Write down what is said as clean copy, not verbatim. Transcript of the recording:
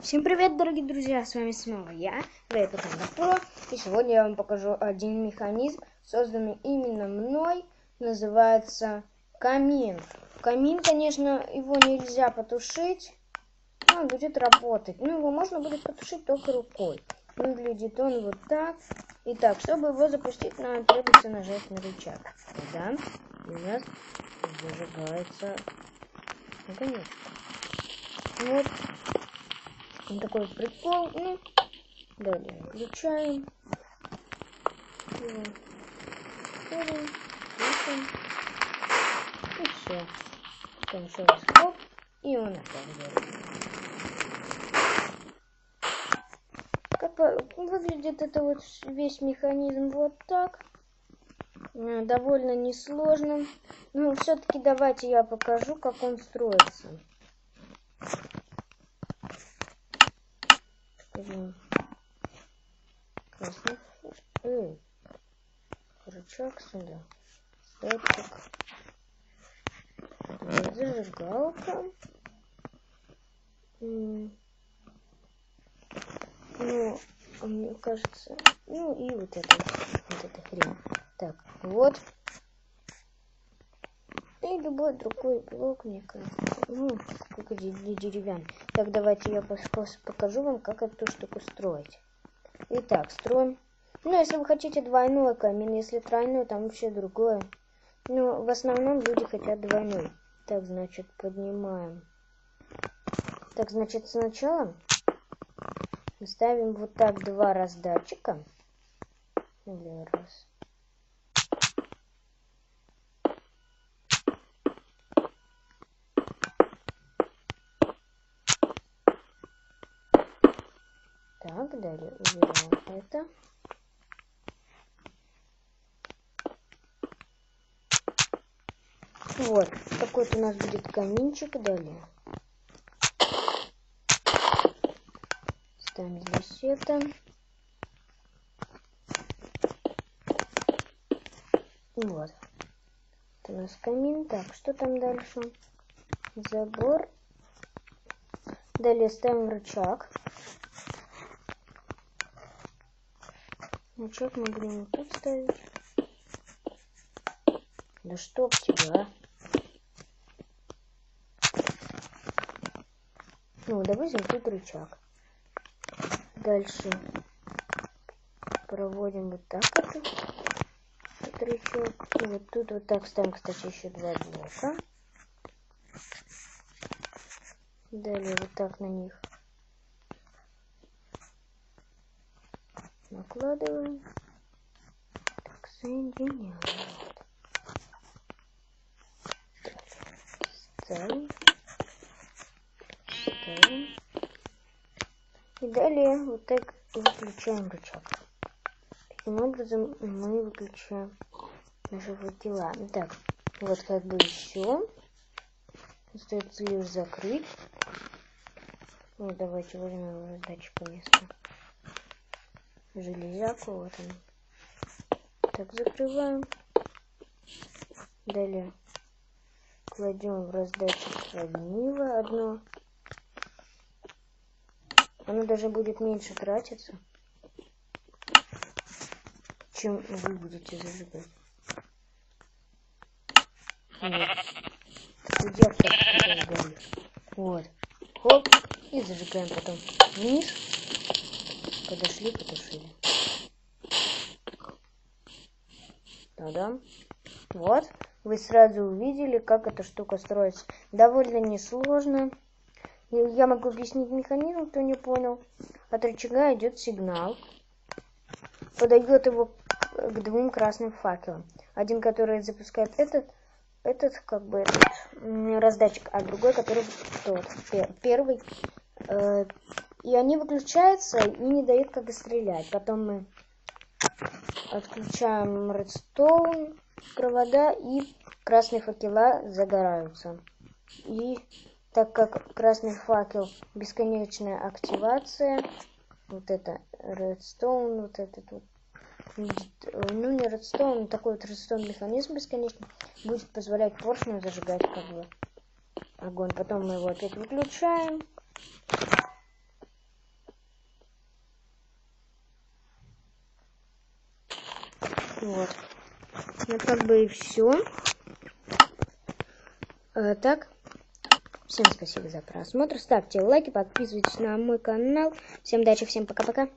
Всем привет, дорогие друзья, с вами снова я, Про, и сегодня я вам покажу один механизм, созданный именно мной, называется камин. Камин, конечно, его нельзя потушить, но он будет работать, но его можно будет потушить только рукой. Выглядит он вот так. Итак, чтобы его запустить, нам требуется нажать на рычаг. Тогда у нас зажигается огонечко. Вот. Вот такой вот прикол. Ну, далее включаем его, ставим, включим, и все. Потом еще раз хоп, и он опять горит. Как выглядит это вот весь механизм вот так. Довольно несложно. Но все-таки давайте я покажу, как он строится. Красный. Рычаг сюда. Датчик. Зажигалка. Ну, мне кажется, ну и вот эта хрень. Так, вот. И любой другой блок, мне кажется. Ну, какой деревянный. Так, давайте я покажу вам, как эту штуку строить. Итак, строим. Ну, если вы хотите двойной камин, если тройной, там вообще другое. Но в основном люди хотят двойной. Так, значит, поднимаем. Так, значит, сначала ставим вот так 2 раздатчика. Или раз. Так, далее убираем это. Вот, такой-то у нас будет каминчик. Далее ставим здесь это. Вот. Это у нас камин. Так, что там дальше? Забор. Далее ставим рычаг. Рычаг мы будем тут ставить. Да чтоб тебя. Ну, допустим, тут рычаг. Дальше проводим вот так этот рычаг. И вот тут вот так ставим, кстати, еще 2 блока. Далее вот так на них накладываем. Так, соединяем. Ставим. Ставим. И далее вот так выключаем рычаг. Таким образом мы выключаем наши факела. Так, вот как бы все. Остается лишь закрыть. Вот давайте возьмем раздатчик место. Железяку, вот он. Так, закрываем. Далее кладем в раздатчик огниво одно. Оно даже будет меньше тратиться, чем вы будете зажигать. Вот. Вот. Хоп. И зажигаем потом вниз. Подошли, потушили. Та-дам. Вот. Вы сразу увидели, как эта штука строится. Довольно несложно. Я могу объяснить механизм, кто не понял. От рычага идет сигнал. Подает его к 2 красным факелам. Один, который запускает этот раздатчик, а другой, который тот, первый. И они выключаются и не дают как стрелять. Потом мы отключаем редстоун, провода, и красные факела загораются. И так как красный факел бесконечная активация, вот это редстоун, вот этот вот, ну не редстоун, такой вот редстоун механизм бесконечный будет позволять поршню зажигать как бы огонь. Потом мы его опять выключаем. Вот. Ну, как бы и все. Так. Всем спасибо за просмотр. Ставьте лайки, подписывайтесь на мой канал. Всем удачи, всем пока-пока.